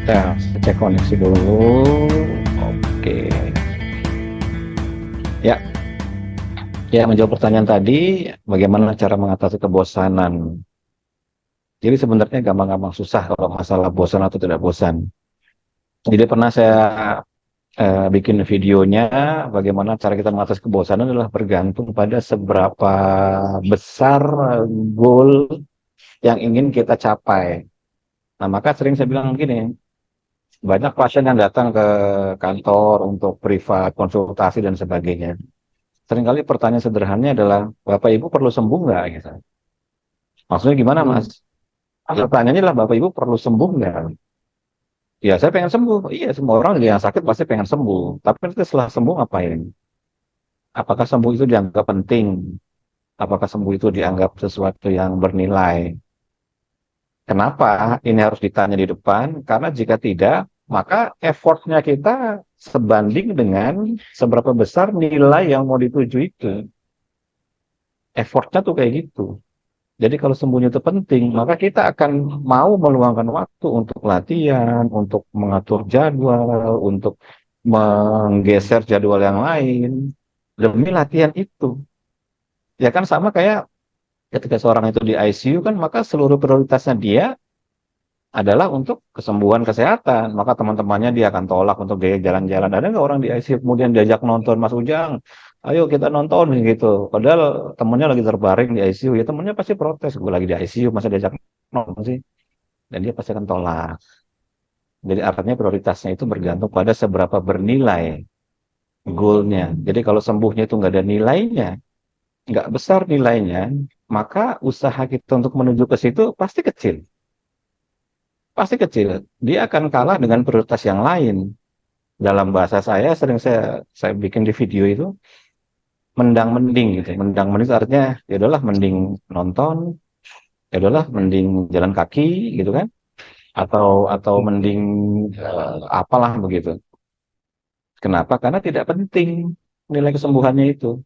Ya, saya cek koneksi dulu. Oke. Ya, ya menjawab pertanyaan tadi, bagaimana cara mengatasi kebosanan? Jadi sebenarnya gampang-gampang susah kalau masalah bosan atau tidak bosan. Jadi pernah saya bikin videonya, bagaimana cara kita mengatasi kebosanan adalah bergantung pada seberapa besar goal yang ingin kita capai. Nah, maka sering saya bilang gini, banyak pasien yang datang ke kantor untuk privat, konsultasi, dan sebagainya. Seringkali pertanyaan sederhananya adalah, Bapak Ibu perlu sembuh nggak? Gitu. Maksudnya gimana, Mas? Pertanyaannya adalah, Bapak Ibu perlu sembuh nggak? Ya, saya pengen sembuh. Iya, semua orang yang sakit pasti pengen sembuh. Tapi nanti setelah sembuh ngapain? Apakah sembuh itu dianggap penting? Apakah sembuh itu dianggap sesuatu yang bernilai? Kenapa ini harus ditanya di depan? Karena jika tidak, maka effortnya kita sebanding dengan seberapa besar nilai yang mau dituju itu. Effortnya tuh kayak gitu. Jadi kalau sembuhnya itu penting, maka kita akan mau meluangkan waktu untuk latihan, untuk mengatur jadwal, untuk menggeser jadwal yang lain demi latihan itu. Ya kan sama kayak ketika seorang itu di ICU kan, maka seluruh prioritasnya dia adalah untuk kesembuhan kesehatan. Maka teman-temannya dia akan tolak untuk dia jalan-jalan. Ada nggak orang di ICU kemudian diajak nonton, Mas Ujang, ayo kita nonton gitu. Padahal temennya lagi terbaring di ICU, ya temennya pasti protes, gue lagi di ICU, masa diajak nonton sih? Dan dia pasti akan tolak. Jadi artinya prioritasnya itu bergantung pada seberapa bernilai goalnya. Jadi kalau sembuhnya itu nggak ada nilainya, nggak besar nilainya, maka usaha kita untuk menuju ke situ pasti kecil. Pasti kecil. Dia akan kalah dengan prioritas yang lain. Dalam bahasa saya, sering saya bikin di video itu, mendang mending gitu. Mendang mending itu artinya, ya udahlah mending nonton, ya udahlah mending jalan kaki gitu kan, atau mending apalah begitu. Kenapa? Karena tidak penting nilai kesembuhannya itu.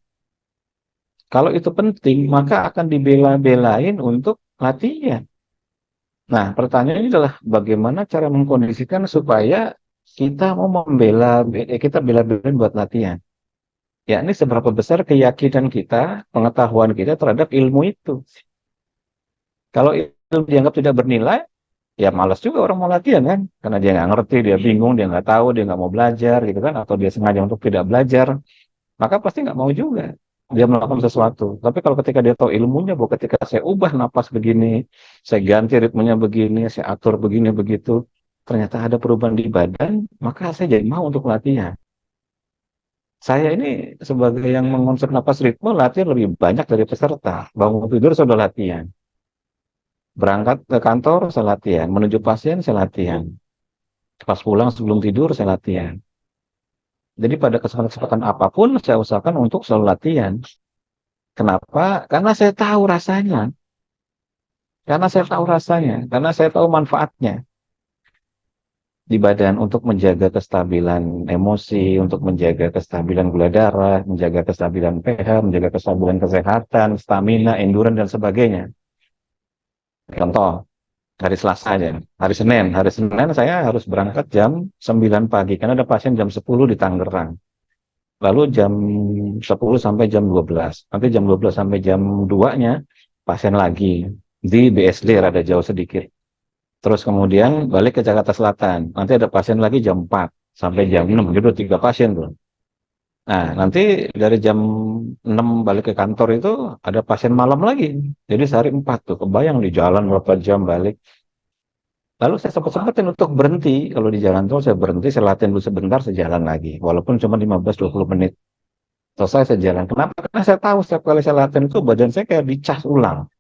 Kalau itu penting, maka akan dibela-belain untuk latihan. Nah, pertanyaannya adalah bagaimana cara mengkondisikan supaya kita mau kita bela-belain buat latihan. Ya, ini seberapa besar keyakinan kita, pengetahuan kita terhadap ilmu itu. Kalau ilmu dianggap tidak bernilai, ya malas juga orang mau latihan kan. Karena dia nggak ngerti, dia bingung, dia nggak tahu, dia nggak mau belajar gitu kan. Atau dia sengaja untuk tidak belajar, maka pasti nggak mau juga dia melakukan sesuatu. Tapi kalau ketika dia tahu ilmunya, bahwa ketika saya ubah napas begini, saya ganti ritmenya begini, saya atur begini begitu, ternyata ada perubahan di badan, maka saya jadi mau untuk latihan. Saya ini sebagai yang mengonsep napas ritme, latihan lebih banyak dari peserta. Bangun tidur sudah latihan, berangkat ke kantor saya latihan, menuju pasien saya latihan, pas pulang sebelum tidur saya latihan. Jadi pada kesempatan apapun saya usahakan untuk selalu latihan. Kenapa? Karena saya tahu rasanya. Karena saya tahu rasanya. Karena saya tahu manfaatnya di badan untuk menjaga kestabilan emosi, untuk menjaga kestabilan gula darah, menjaga kestabilan pH, menjaga kestabilan kesehatan, stamina, endurance, dan sebagainya. Contoh, hari Selasa aja. Hari Senin saya harus berangkat jam 9 pagi, karena ada pasien jam 10 di Tangerang. Lalu jam 10 sampai jam 12. Nanti jam 12 sampai jam 2-nya pasien lagi di BSD rada jauh sedikit. Terus kemudian balik ke Jakarta Selatan. Nanti ada pasien lagi jam 4 sampai jam 6. Jadi udah 3 pasien tuh. Nah, nanti dari jam 6 balik ke kantor itu ada pasien malam lagi. Jadi sehari 4 tuh. Kebayang di jalan berapa jam balik. Lalu saya sempat-sempatin untuk berhenti. Kalau di jalan tol saya berhenti, saya latihan dulu sebentar, saya jalan lagi. Walaupun cuma 15-20 menit. Selesai saya jalan. Kenapa? Karena saya tahu setiap kali saya latihan itu badan saya kayak dicas ulang.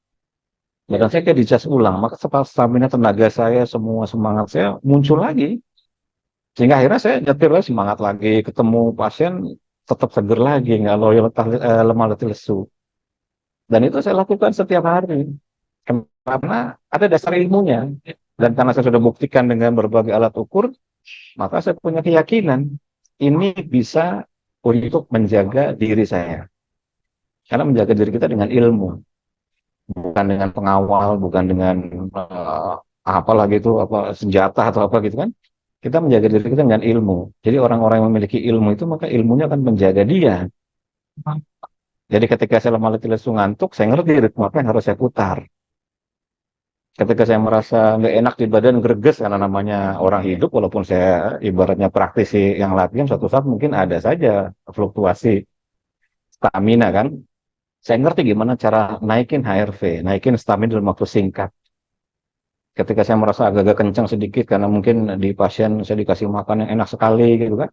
Badan saya kayak dicas ulang. Maka stamina tenaga saya, semua semangat saya muncul lagi. Sehingga akhirnya saya nyetir lagi, semangat lagi. Ketemu pasien tetap seger lagi. Nggak loyal, lemah letih lesu. Dan itu saya lakukan setiap hari. Karena ada dasar ilmunya. Dan karena saya sudah buktikan dengan berbagai alat ukur, maka saya punya keyakinan ini bisa untuk menjaga diri saya. Karena menjaga diri kita dengan ilmu, bukan dengan pengawal, bukan dengan apalah gitu, apa senjata atau apa gitu kan. Kita menjaga diri kita dengan ilmu. Jadi orang-orang yang memiliki ilmu itu maka ilmunya akan menjaga dia. Jadi ketika saya lemah letih lesu ngantuk, saya ngerti ritme apa yang harus saya putar. Ketika saya merasa nggak enak di badan, greges karena namanya orang hidup, walaupun saya ibaratnya praktisi yang latihan, suatu saat mungkin ada saja fluktuasi stamina kan. Saya ngerti gimana cara naikin HRV, naikin stamina dalam waktu singkat. Ketika saya merasa agak-agak kencang sedikit karena mungkin di pasien saya dikasih makan yang enak sekali gitu kan.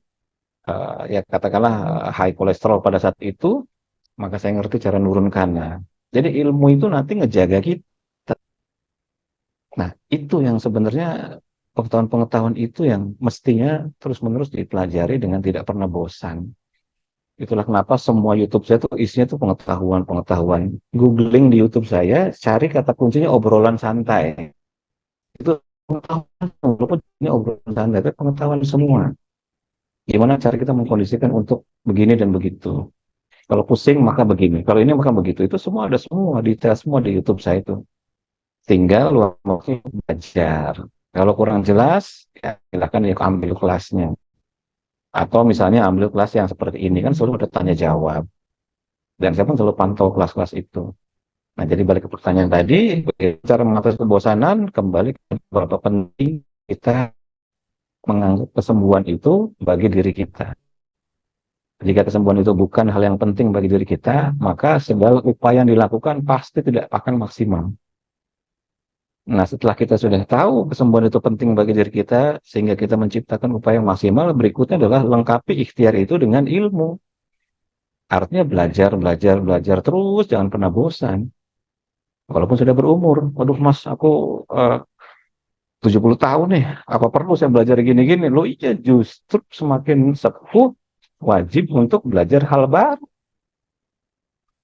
Ya katakanlah high kolesterol pada saat itu, maka saya ngerti cara nurunkannya. Jadi ilmu itu nanti ngejaga kita. Nah, itu yang sebenarnya pengetahuan-pengetahuan itu yang mestinya terus-menerus dipelajari dengan tidak pernah bosan. Itulah kenapa semua YouTube saya tuh isinya tuh pengetahuan-pengetahuan. Googling di YouTube saya, cari kata kuncinya obrolan santai. Itu pengetahuan, walaupun ini obrolan santai, tapi pengetahuan semua. Gimana cara kita mengkondisikan untuk begini dan begitu. Kalau pusing maka begini, kalau ini maka begitu. Itu semua ada semua, detail semua di YouTube saya itu. Tinggal luang waktu belajar. Kalau kurang jelas, ya silakan ya ambil kelasnya. Atau misalnya ambil kelas yang seperti ini kan selalu ada tanya jawab. Dan saya pun selalu pantau kelas-kelas itu. Nah, jadi balik ke pertanyaan tadi, cara mengatasi kebosanan, kembali ke berapa penting kita menganggap kesembuhan itu bagi diri kita. Jika kesembuhan itu bukan hal yang penting bagi diri kita, maka segala upaya yang dilakukan pasti tidak akan maksimal. Nah, setelah kita sudah tahu kesembuhan itu penting bagi diri kita, sehingga kita menciptakan upaya yang maksimal, berikutnya adalah lengkapi ikhtiar itu dengan ilmu. Artinya belajar, belajar, belajar terus, jangan pernah bosan. Walaupun sudah berumur. Waduh mas, aku 70 tahun nih, apa perlu saya belajar gini-gini? Loh iya, justru semakin sepuh, wajib untuk belajar hal baru.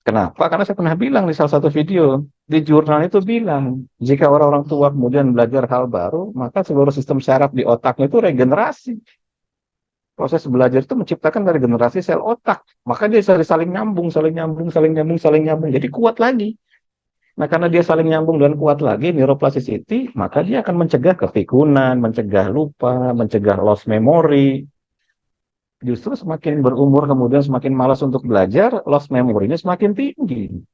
Kenapa? Karena saya pernah bilang di salah satu video, di jurnal itu bilang, jika orang-orang tua kemudian belajar hal baru, maka seluruh sistem syaraf di otaknya itu regenerasi. Proses belajar itu menciptakan dari generasi sel otak. Maka dia saling nyambung, saling nyambung, saling nyambung, saling nyambung. Jadi kuat lagi. Nah, karena dia saling nyambung dan kuat lagi, neuroplasticity, maka dia akan mencegah kepikunan, mencegah lupa, mencegah loss memory. Justru semakin berumur kemudian semakin malas untuk belajar, loss memory-nya semakin tinggi.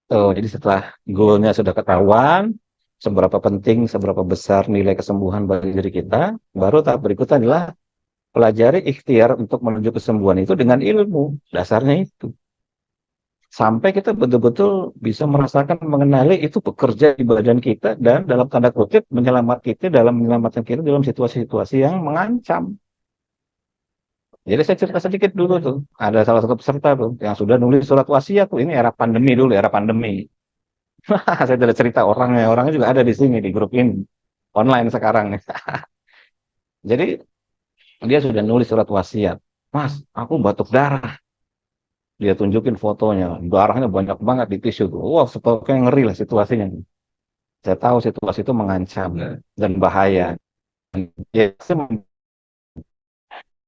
Jadi setelah goalnya sudah ketahuan, seberapa penting, seberapa besar nilai kesembuhan bagi diri kita, baru tahap berikutnya adalah pelajari ikhtiar untuk menuju kesembuhan itu dengan ilmu. Dasarnya itu. Sampai kita betul-betul bisa merasakan, mengenali itu bekerja di badan kita dan dalam tanda kutip menyelamatkan kita dalam situasi-situasi yang mengancam. Jadi saya cerita sedikit dulu tuh. Ada salah satu peserta tuh yang sudah nulis surat wasiat tuh. Ini era pandemi dulu, era pandemi. Saya tidak cerita orangnya. Orangnya juga ada di sini, di grup ini. Online sekarang nih. Jadi dia sudah nulis surat wasiat. Mas, aku batuk darah. Dia tunjukin fotonya. Darahnya banyak banget di tisu tuh. Wah, kayak ngeri lah situasinya. Saya tahu situasi itu mengancam dan bahaya. Ya,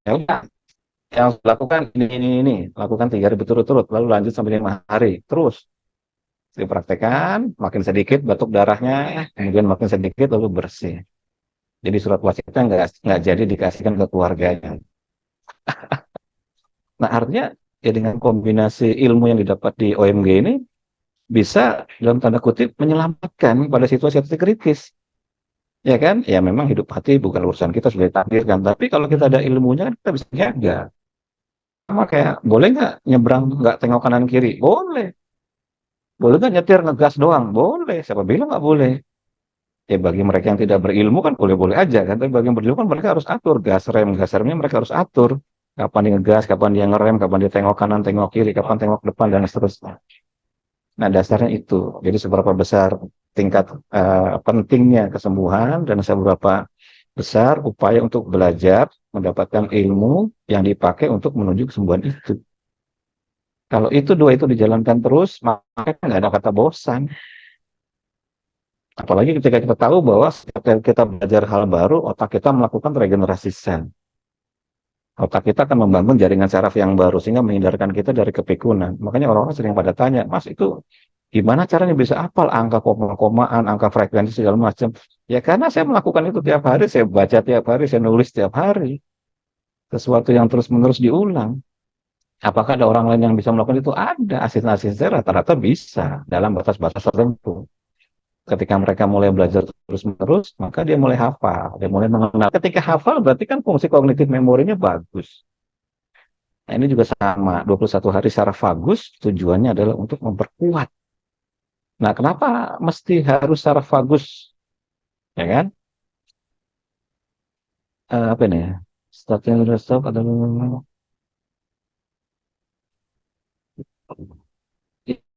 ya udah, yang harus dilakukan ini, lakukan 3 hari berturut-turut, lalu lanjut sampai 5 hari, terus dipraktekkan, makin sedikit batuk darahnya, kemudian makin sedikit lalu bersih. Jadi surat wasiatnya nggak jadi dikasihkan ke keluarganya. Nah artinya ya dengan kombinasi ilmu yang didapat di OMG ini bisa dalam tanda kutip menyelamatkan pada situasi kritis. Ya kan? Ya memang hidup mati bukan urusan kita sudah ditakdirkan. Tapi kalau kita ada ilmunya kan kita bisa jaga. Sama kayak, boleh nggak nyebrang nggak tengok kanan kiri? Boleh. Boleh nggak nyetir ngegas doang? Boleh. Siapa bilang nggak boleh? Ya bagi mereka yang tidak berilmu kan boleh-boleh aja kan. Tapi bagi yang berilmu kan mereka harus atur gas remnya mereka harus atur. Kapan dia ngegas, kapan dia ngerem, kapan dia tengok kanan, tengok kiri, kapan tengok depan dan seterusnya. Nah dasarnya itu. Jadi seberapa besar tingkat pentingnya kesembuhan dan seberapa besar upaya untuk belajar mendapatkan ilmu yang dipakai untuk menuju kesembuhan itu. Kalau itu dua itu dijalankan terus, maka nggak ada kata bosan. Apalagi ketika kita tahu bahwa setiap kali kita belajar hal baru, otak kita melakukan regenerasi sel. Otak kita akan membangun jaringan saraf yang baru sehingga menghindarkan kita dari kepikunan. Makanya orang-orang sering pada tanya, Mas itu Gimana caranya bisa hafal angka koma-komaan, angka frekuensi segala macam? Ya karena saya melakukan itu tiap hari, saya baca tiap hari, saya nulis tiap hari. Sesuatu yang terus-menerus diulang. Apakah ada orang lain yang bisa melakukan itu? Ada. Asisten-asisten saya rata-rata bisa dalam batas-batas tertentu. Ketika mereka mulai belajar terus-menerus, maka dia mulai hafal, dia mulai mengenal. Ketika hafal berarti kan fungsi kognitif memorinya bagus. Nah, ini juga sama, 21 hari secara bagus tujuannya adalah untuk memperkuat. Nah, kenapa mesti harus secara bagus? Ya kan? Apa ini ya? Starting stop atau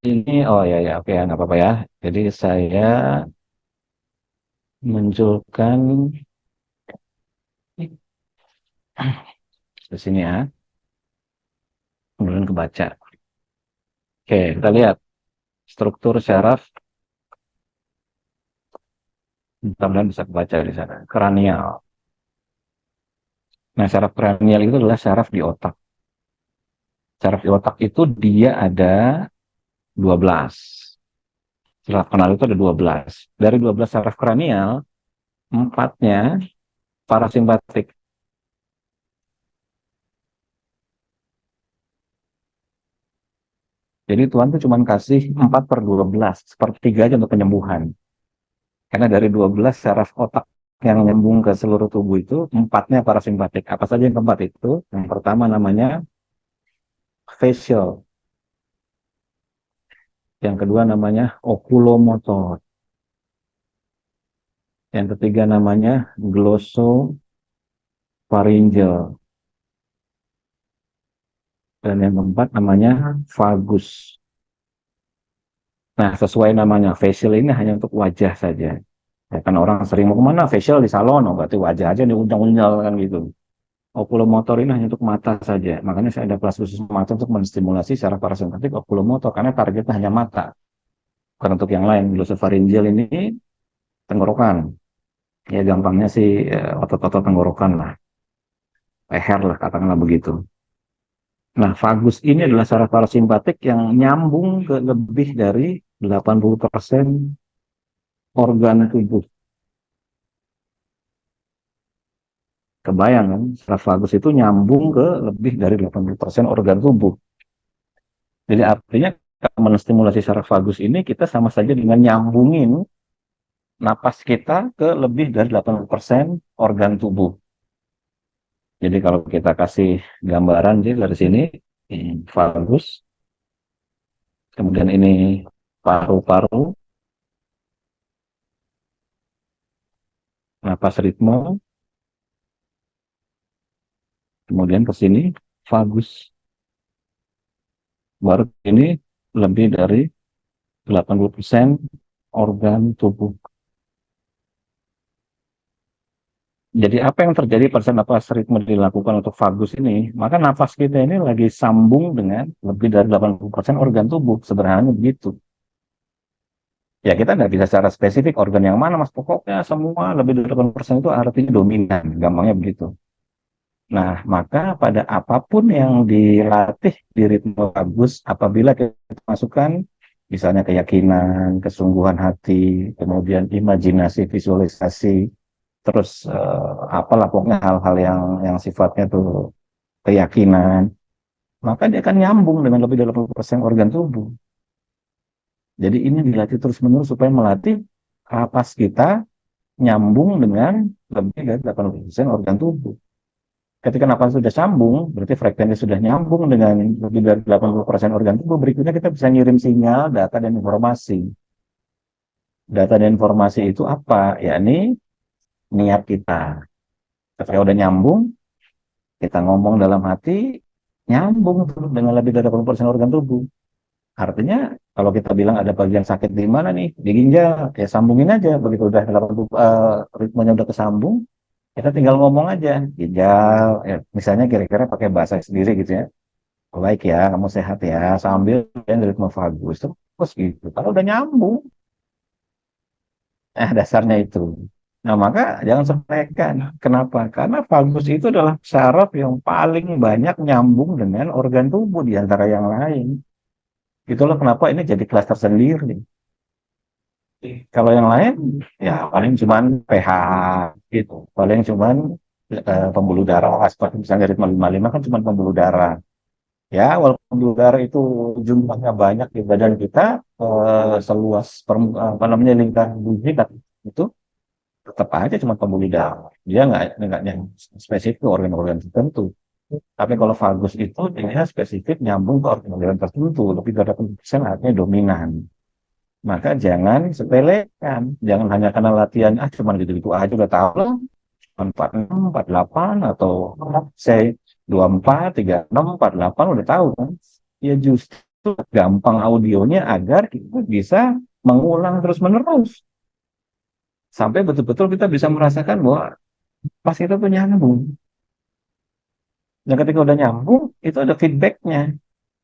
ini, oh ya ya, oke, nggak apa-apa ya. Jadi saya munculkan di sini ya, kemudian kebaca. Oke, kita lihat struktur syaraf, mudah-mudahan bisa kebaca di sana. Kranial. Nah, syaraf kranial itu adalah syaraf di otak. Syaraf di otak itu dia ada 12. Syaraf kranial itu ada 12. Dari 12 syaraf kranial, empatnya parasimpatik. Jadi Tuhan tuh cuma kasih 4 per 12, sepertiga aja untuk penyembuhan. Karena dari 12 syaraf otak yang nyambung ke seluruh tubuh itu, empatnya parasimpatik. Apa saja yang keempat itu? Yang pertama namanya facial. Yang kedua namanya oculomotor. Yang ketiga namanya glossopharyngeal. Dan yang keempat namanya vagus. Nah, sesuai namanya, facial ini hanya untuk wajah saja. Ya kan orang sering mau kemana, facial di salon, oh, berarti wajah aja diunjang-unjang kan gitu. Oculomotor ini hanya untuk mata saja. Makanya saya ada kelas khusus mata untuk menstimulasi secara parasimpatik oculomotor, karena targetnya hanya mata. Bukan untuk yang lain. Glossopharyngeal ini tenggorokan. Ya gampangnya sih otot-otot tenggorokan lah. Leher lah, katakanlah begitu. Nah, vagus ini adalah saraf parasimpatik yang nyambung ke lebih dari 80% organ tubuh. Kebayang kan, saraf vagus itu nyambung ke lebih dari 80% organ tubuh. Jadi artinya kalau menstimulasi saraf vagus ini kita sama saja dengan nyambungin napas kita ke lebih dari 80% organ tubuh. Jadi kalau kita kasih gambaran sih dari sini, vagus, kemudian ini paru-paru, napas ritme, kemudian ke sini vagus, baru ini lebih dari 80% organ tubuh. Jadi apa yang terjadi pada saat napas ritme dilakukan untuk vagus ini, maka napas kita ini lagi sambung dengan lebih dari 80% organ tubuh, sederhananya begitu. Ya kita nggak bisa secara spesifik organ yang mana, mas. Pokoknya semua lebih dari 80% itu artinya dominan, gampangnya begitu. Nah, maka pada apapun yang dilatih di ritme bagus, apabila kita masukkan misalnya keyakinan, kesungguhan hati, kemudian imajinasi, visualisasi, terus apalah pokoknya hal-hal yang sifatnya tuh keyakinan, maka dia akan nyambung dengan lebih dari 80% organ tubuh. Jadi ini dilatih terus-menerus supaya melatih kapas kita nyambung dengan lebih dari 80% organ tubuh. Ketika napas sudah sambung, berarti frekuensi sudah nyambung dengan lebih dari 80% organ tubuh, berikutnya kita bisa ngirim sinyal, data, dan informasi. Data dan informasi itu apa? Ya ini niat kita. Ketika udah nyambung, kita ngomong dalam hati, nyambung tuh dengan lebih dari 80% organ tubuh. Artinya, kalau kita bilang ada bagian sakit di mana nih? Di ginjal, ya sambungin aja. Begitu udah 80, ritmenya udah kesambung, kita tinggal ngomong aja. Ginjal, ya, misalnya kira-kira pakai bahasa sendiri gitu ya. Baik ya, kamu sehat ya, sambil yang ritme bagus. Terus gitu. Kalau udah nyambung, dasarnya itu. Nah, maka jangan sepelekan. Kenapa? Karena vagus itu adalah saraf yang paling banyak nyambung dengan organ tubuh di antara yang lain. Itulah kenapa ini jadi kelas tersendiri. Kalau yang lain, ya paling cuman pH gitu. Paling cuman pembuluh darah. Seperti misalnya ritme 55 kan cuma pembuluh darah. Ya, walaupun pembuluh darah itu jumlahnya banyak di badan kita, seluas apa namanya lingkaran bumi kan, itu tetap aja cuma pembuluh darah. Dia nggak yang spesifik ke organ-organ tertentu. Tapi kalau vagus itu dia spesifik nyambung ke organ-organ tertentu. Lebih dari 80% artinya dominan. Maka jangan sepelekan. Jangan hanya karena latihan, cuma gitu-gitu aja udah tahu lah. 46, 48, atau saya 24, 36, 48 udah tahu kan. Ya justru gampang audionya agar kita bisa mengulang terus-menerus. Sampai betul-betul kita bisa merasakan bahwa pas itu tuh nyambung. Dan ketika udah nyambung, itu ada feedbacknya.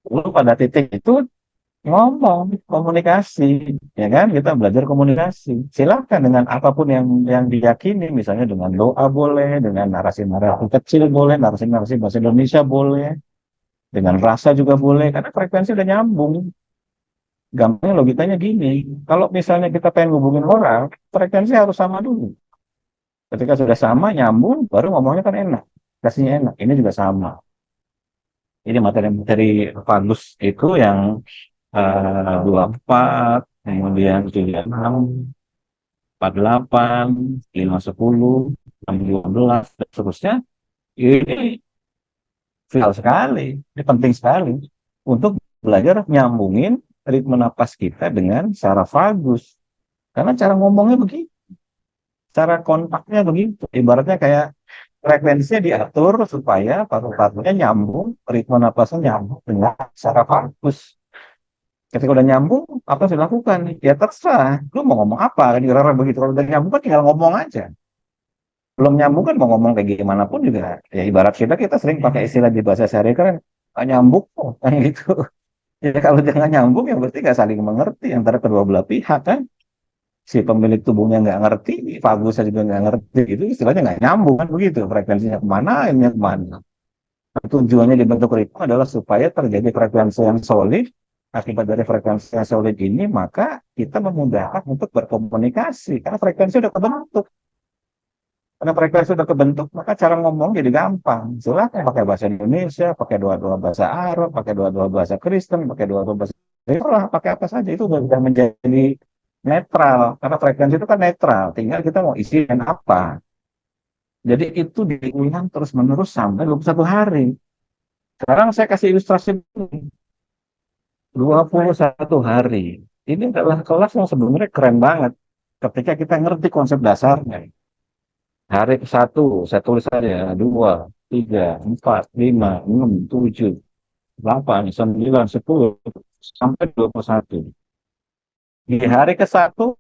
Lalu pada titik itu ngomong, komunikasi, ya kan? Kita belajar komunikasi. Silakan dengan apapun yang diyakini, misalnya dengan doa boleh, dengan narasi-narasi kecil boleh, narasi-narasi bahasa Indonesia boleh, dengan rasa juga boleh, karena frekuensi udah nyambung. Gampangnya logikanya gini, kalau misalnya kita pengen hubungin orang, frekuensi harus sama dulu. Ketika sudah sama, nyambung, baru ngomongnya kan enak. Kasihnya enak. Ini juga sama. Ini materi-materi bagus itu yang 24, kemudian 76, 48, 510, 612, dan seterusnya. Ini vital sekali, ini penting sekali untuk belajar nyambungin ritme napas kita dengan cara vagus. Karena cara ngomongnya begitu, cara kontaknya begitu. Ibaratnya kayak frekuensinya diatur supaya paru-parunya nyambung, ritme napasnya nyambung dengan cara vagus. Ketika udah nyambung, apa yang dilakukan? Ya terserah, lu mau ngomong apa, kan kira-kira begitu. Kalau udah nyambung kan tinggal ngomong aja. Belum nyambung kan mau ngomong kayak gimana pun juga, ya ibarat kita sering pakai istilah di bahasa sehari kan, "Ah, nyambung kok," kan gitu. Ya kalau dia nggak nyambung, ya berarti nggak saling mengerti antara kedua belah pihak kan. Si pemilik tubuhnya nggak ngerti, Fagusnya juga nggak ngerti, itu istilahnya nggak nyambung kan begitu. Frekuensinya kemana, ini kemana. Tujuannya dibentuk ritme adalah supaya terjadi frekuensi yang solid. Akibat dari frekuensi yang solid ini, maka kita memudahkan untuk berkomunikasi. Karena frekuensi udah kebentuk. Karena frekuensi sudah kebentuk, maka cara ngomong jadi gampang. Silakan pakai bahasa Indonesia, pakai dua-dua bahasa Arab, pakai dua-dua bahasa Kristen, pakai dua-dua bahasa Terserah, pakai apa saja itu sudah menjadi netral. Karena frekuensi itu kan netral, tinggal kita mau isi dan apa. Jadi itu diulang terus-menerus sampai 21 hari. Sekarang saya kasih ilustrasi 21 hari. Ini adalah kelas yang sebenarnya keren banget. Ketika kita ngerti konsep dasarnya. Hari ke satu, saya tulis saja. Dua, tiga, empat, lima, enam, tujuh, delapan, sembilan, sepuluh, sampai 21. Di hari ke satu,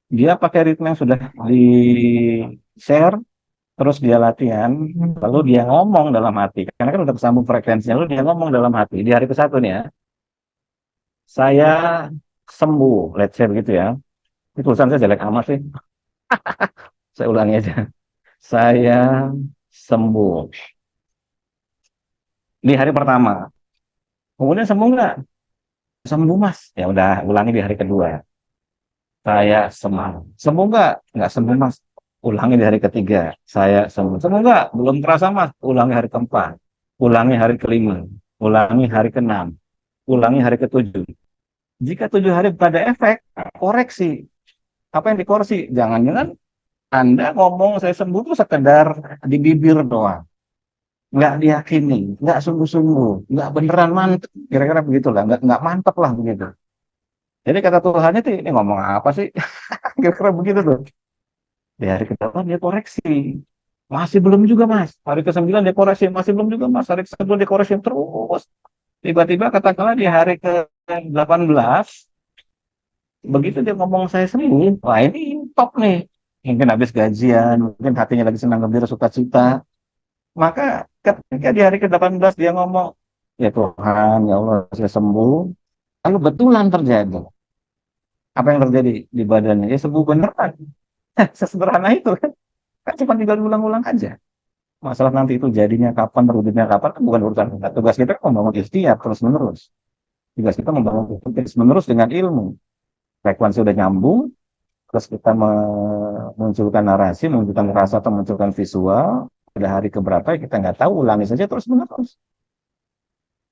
dia pakai ritme yang sudah di-share, terus dia latihan, lalu dia ngomong dalam hati. Karena kan udah kesambung frekuensinya, lalu dia ngomong dalam hati. Di hari ke satu nih ya, saya sembuh, let's say begitu ya. Ini tulisan saya jelek amat sih. Saya ulangi aja. Saya sembuh. Di hari pertama. Kemudian sembuh nggak? Sembuh mas. Ya udah, ulangi di hari kedua. Saya sembuh. Sembuh nggak? Nggak sembuh mas. Ulangi di hari ketiga. Saya sembuh. Sembuh nggak? Belum terasa mas. Ulangi hari keempat. Ulangi hari kelima. Ulangi hari keenam. Ulangi hari ketujuh. Jika 7 hari pada efek, koreksi. Apa yang dikoreksi? Jangan-jangan Anda ngomong saya sembuh itu sekedar di bibir doang. Nggak diyakini, nggak sungguh-sungguh, nggak beneran mantep, kira-kira begitulah, nggak mantep lah begitu. Jadi kata Tuhannya tuh ini ngomong apa sih? Kira-kira begitu tuh. Di hari ke-8 dia koreksi, masih belum juga mas. Hari ke-9 dia koreksi, masih belum juga mas. Hari ke-10 dia koreksi terus. Tiba-tiba katakanlah di hari ke-18, begitu dia ngomong saya sembuh, wah ini top nih. Mungkin habis gajian, mungkin hatinya lagi senang gembira sukacita. Maka ketika di hari ke-18 dia ngomong, ya Tuhan, ya Allah, saya sembuh. Lalu betulan terjadi. Apa yang terjadi di badannya? Ya sembuh beneran. Sesederhana itu kan. Kan cuma tinggal ulang-ulang aja. Masalah nanti itu jadinya kapan, wujudnya kapan, kan bukan urusan kita. Tugas kita kan membangun ikhtiar terus-menerus. Tugas kita membangun terus menerus dengan ilmu. Frekuensi udah nyambung, terus kita memunculkan narasi, memunculkan rasa atau memunculkan visual. Pada hari keberapa ya kita nggak tahu, ulangi saja terus menerus.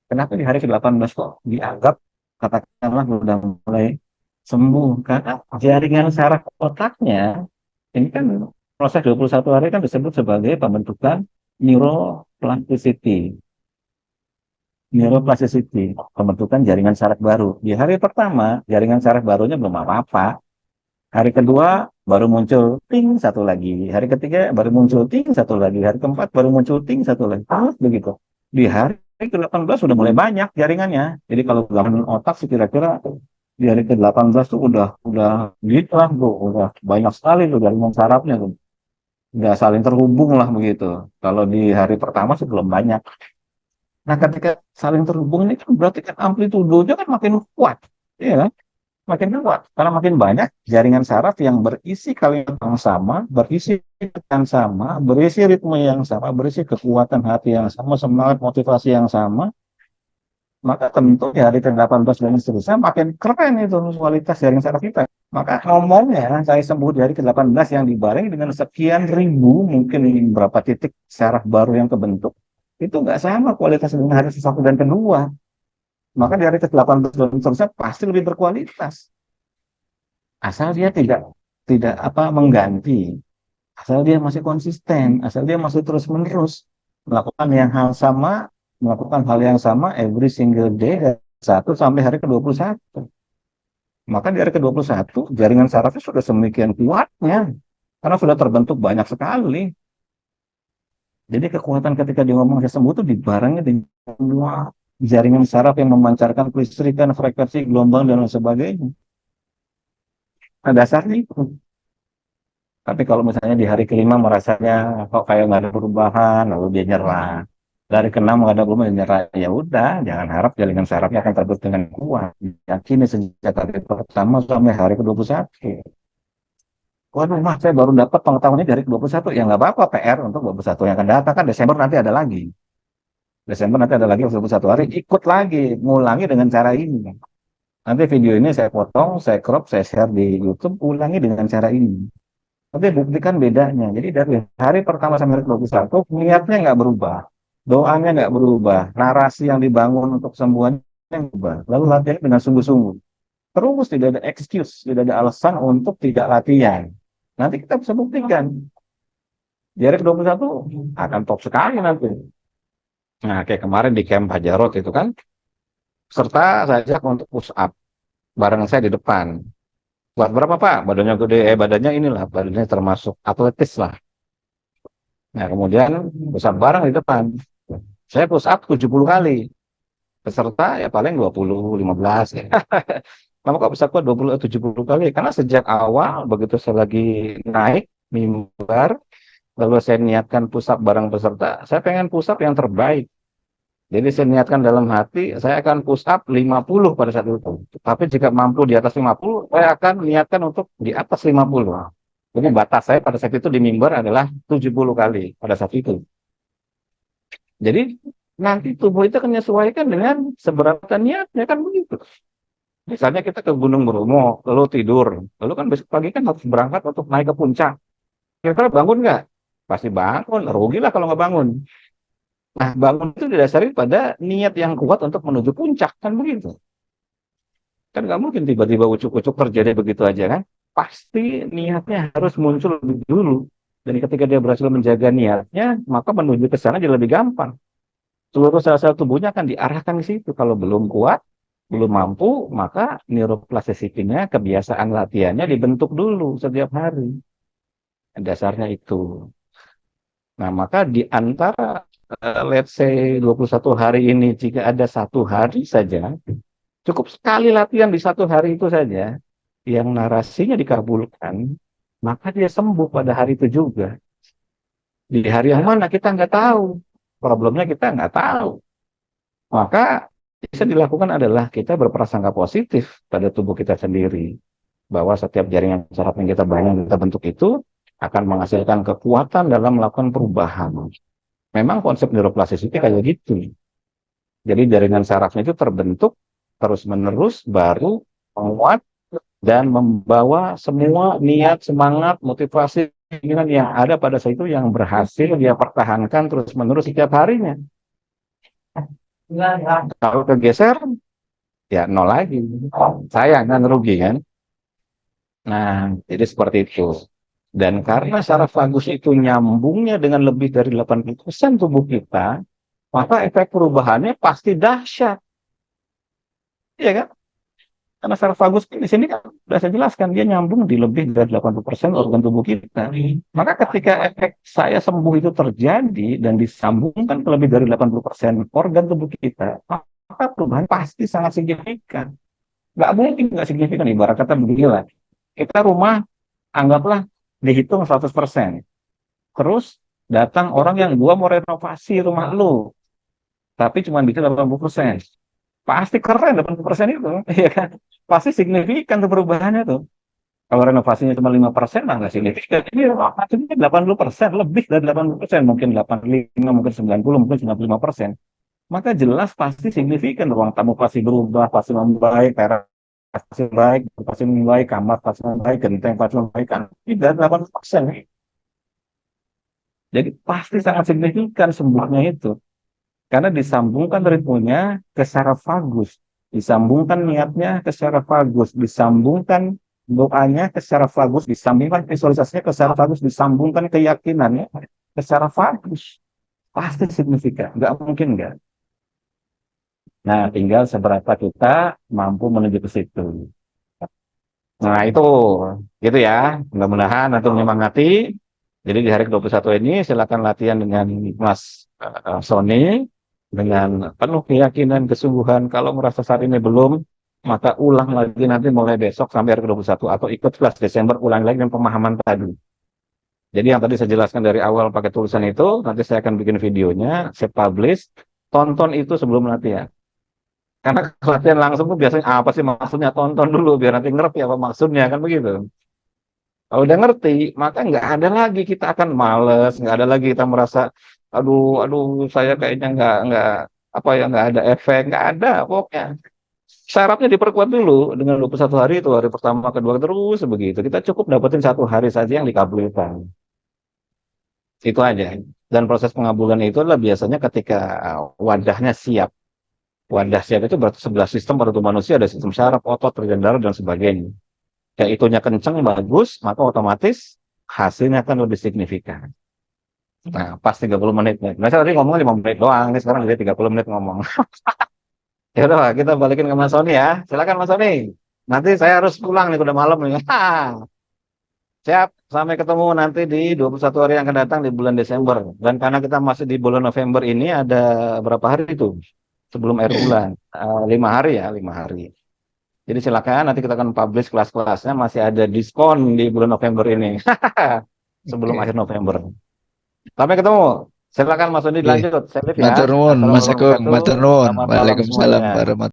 Kenapa di hari ke-18 kok dianggap katakanlah udah mulai sembuh? Karena jaringan saraf otaknya ini kan proses 21 hari kan disebut sebagai pembentukan neuroplasticity. Neuroplasticity, pembentukan jaringan saraf baru. Di hari pertama, jaringan saraf barunya belum apa-apa. Hari kedua baru muncul ting satu lagi. Hari ketiga baru muncul ting satu lagi. Hari keempat baru muncul ting satu lagi. Terus begitu. Di hari ke-18 sudah mulai banyak jaringannya. Jadi kalau gangguan otak sih kira-kira di hari ke-18 tuh udah gitu lah tuh, udah banyak sekali tuh jaringan sarafnya tuh. Udah saling terhubung lah begitu. Kalau di hari pertama sih belum banyak. Nah, ketika saling terhubung ini kan berarti kan amplitudenya kan makin kuat. Iya kan? Makin kuat. Karena makin banyak jaringan saraf yang berisi kalimat yang sama, berisi yang sama, berisi ritme yang sama, berisi kekuatan hati yang sama, semangat motivasi yang sama, maka tentu ya hari ke-18 dan seterusnya makin keren itu kualitas jaringan saraf kita. Maka ngomongnya saya sembuh di hari ke-18 yang dibarengi dengan sekian ribu, mungkin berapa titik saraf baru yang kebentuk, itu nggak sama kualitas dengan hari satu dan kedua. Maka di hari ke-18 dan seterusnya pasti lebih berkualitas. Asal dia tidak apa mengganti, asal dia masih konsisten, asal dia masih terus-menerus melakukan yang hal sama, melakukan hal yang sama every single day dari 1 sampai hari ke-21. Maka di hari ke-21 jaringan sarafnya sudah semikian kuatnya karena sudah terbentuk banyak sekali. Jadi kekuatan ketika dia ngomong saya sembuh itu dibarengi dengan semua jaringan saraf yang memancarkan kelistrikan, frekuensi, gelombang dan lain sebagainya. Nah, dasarnya itu. Tapi kalau misalnya di hari kelima merasanya kok kayak nggak ada perubahan, lalu dia nyerah. Dari keenam nggak ada perubahan, dia nyerah. Ya udah, jangan harap jaringan sarafnya akan terbentuk dengan kuat. Yakini sejak hari pertama sampai hari ke-21. Waduh, mas, saya baru dapat pengetahuannya dari ke-21. Ya nggak apa-apa, PR untuk 21 yang akan datang. Kan Desember nanti ada lagi. Desember nanti ada lagi 21 hari, ikut lagi, ngulangi dengan cara ini. Nanti video ini saya potong, saya crop, saya share di YouTube, ulangi dengan cara ini. Tapi buktikan bedanya. Jadi dari hari pertama sampai hari ke-21, niatnya nggak berubah. Doanya nggak berubah. Narasi yang dibangun untuk kesembuhannya yang berubah. Lalu latihan dengan sungguh-sungguh. Terus tidak ada excuse, tidak ada alasan untuk tidak latihan. Nanti kita bisa buktikan. Di hari ke-21 akan top sekali nanti. Nah, kayak kemarin di Camp Hajarot itu kan, serta saya ajak untuk push up. Bareng saya di depan. Buat berapa Pak? Badannya gede, badannya inilah, badannya termasuk atletis lah. Nah, kemudian push up bareng di depan. Saya push up 70 kali. Peserta ya paling 20, 15. Lama kok bisa kuat 20 atau 70 kali? Karena sejak awal, begitu saya lagi naik mimbar, lalu saya niatkan push up bareng peserta, saya pengen push up yang terbaik. Jadi saya niatkan dalam hati, saya akan push up 50 pada saat itu. Tapi jika mampu di atas 50, saya akan niatkan untuk di atas 50. Jadi batas saya pada saat itu di mimbar adalah 70 kali pada saat itu. Jadi nanti tubuh itu akan menyesuaikan dengan seberapa niatnya kan begitu. Misalnya kita ke Gunung Bromo, lalu tidur, lalu kan besok pagi kan harus berangkat untuk naik ke puncak. Kira-kira bangun nggak? Pasti bangun, rugilah kalau nggak bangun. Nah, bangun itu didasari pada niat yang kuat untuk menuju puncak, kan begitu. Kan nggak mungkin tiba-tiba ucuk-ucuk terjadi begitu aja kan. Pasti niatnya harus muncul lebih dulu. Dan ketika dia berhasil menjaga niatnya, maka menuju ke sana jadi lebih gampang. Seluruh sel-sel tubuhnya akan diarahkan ke situ. Kalau belum kuat, belum mampu, maka neuroplastisitinya, kebiasaan latihannya dibentuk dulu setiap hari. Dasarnya itu. Nah, maka di antara let's say 21 hari ini, jika ada 1 hari saja, cukup sekali latihan di 1 hari itu saja, yang narasinya dikabulkan, maka dia sembuh pada hari itu juga. Di hari yang mana kita nggak tahu. Problemnya kita nggak tahu. Maka bisa dilakukan adalah kita berprasangka positif pada tubuh kita sendiri. Bahwa setiap jaringan saraf yang kita bangun, kita bentuk itu akan menghasilkan kekuatan dalam melakukan perubahan. Memang konsep neuroplasticity kayak gitu. Jadi jaringan sarafnya itu terbentuk terus-menerus baru menguat dan membawa semua niat, semangat, motivasi keinginan yang ada pada saat itu yang berhasil dia pertahankan terus-menerus setiap harinya. Kalau kegeser, ya nol lagi. Sayang kan, rugi kan? Nah, jadi seperti itu. Dan karena saraf vagus itu nyambungnya dengan lebih dari 80% tubuh kita, maka efek perubahannya pasti dahsyat. Iya kan? Karena saraf vagus di sini kan sudah saya jelaskan, dia nyambung di lebih dari 80% organ tubuh kita. Maka ketika efek saya sembuh itu terjadi dan disambungkan ke lebih dari 80% organ tubuh kita, maka perubahan pasti sangat signifikan. Nggak mungkin nggak signifikan, ibarat kata beginilah. Kita rumah, anggaplah dihitung 100%. Terus datang orang yang gua mau renovasi rumah lu, tapi cuma bisa 80%. Pasti keren 80% itu, ya kan? Pasti signifikan tuh perubahannya tuh. Kalau renovasinya cuma 5%, lah nggak signifikan. Ini renovasinya 80%, lebih dari 80%, mungkin 85, mungkin 90, mungkin 95%. Maka jelas pasti signifikan, ruang tamu pasti berubah, pasti membaik, teras pasti baik, pasti membaik, kamar pasti membaik, genteng pasti membaik, kan tidak 80%. Jadi pasti sangat signifikan sembuhnya itu. Karena disambungkan ritmenya ke saraf vagus, disambungkan niatnya ke saraf vagus, disambungkan doanya ke saraf vagus, disambungkan visualisasinya ke saraf vagus, disambungkan keyakinannya ke saraf vagus. Pasti signifikan, nggak mungkin nggak. Nah, tinggal seberapa kita mampu menuju ke situ. Nah, itu gitu ya. Mudah-mudahan untuk menyemangati. Jadi di hari ke-21 ini silakan latihan dengan Mas Sony dengan penuh keyakinan, kesungguhan. Kalau merasa saat ini belum, maka ulang lagi nanti mulai besok sampai hari ke-21 atau ikut kelas Desember ulang lagi dengan pemahaman tadi. Jadi yang tadi saya jelaskan dari awal pakai tulisan itu, nanti saya akan bikin videonya, saya publish, tonton itu sebelum latihan. Karena latihan langsung tuh biasanya apa sih maksudnya, tonton dulu biar nanti ngerti apa maksudnya, kan begitu. Kalau udah ngerti, maka nggak ada lagi kita akan males, nggak ada lagi kita merasa, aduh, saya kayaknya nggak apa ya, nggak ada efek, nggak ada pokoknya. Syaratnya diperkuat dulu dengan 21 hari itu, hari pertama, kedua, terus begitu. Kita cukup dapetin 1 hari saja yang dikabulkan. Itu aja. Dan proses pengabulan itu adalah biasanya ketika wadahnya siap. Wadah siap itu berarti 11 sistem pada tubuh manusia, ada sistem syaraf, otot, organ darah, dan sebagainya. Ya itunya kenceng, bagus, maka otomatis hasilnya akan lebih signifikan. Nah, pas 30 menit. Nah, saya tadi ngomong 5 menit doang, ini sekarang jadi 30 menit ngomong. Ya udah, Pak, kita balikin ke Mas Sony ya. Silakan Mas Sony. Nanti saya harus pulang nih, udah malam nih. Siap, sampai ketemu nanti di 21 hari yang akan datang di bulan Desember. Dan karena kita masih di bulan November ini, ada berapa hari itu? Sebelum akhir bulan. 5 hari ya, 5 hari. Jadi silakan, nanti kita akan publish kelas-kelasnya, masih ada diskon di bulan November ini. Sebelum Oke, akhir November. Sampai ketemu. Silakan Mas Sony oke. lanjut. Saya live ya. Matur nuwun, Mas Assalamualaikum Agung. warahmatullahi Matur wabarakatuh. nuwun. Selamat malam Waalaikumsalam semuanya. warahmatullahi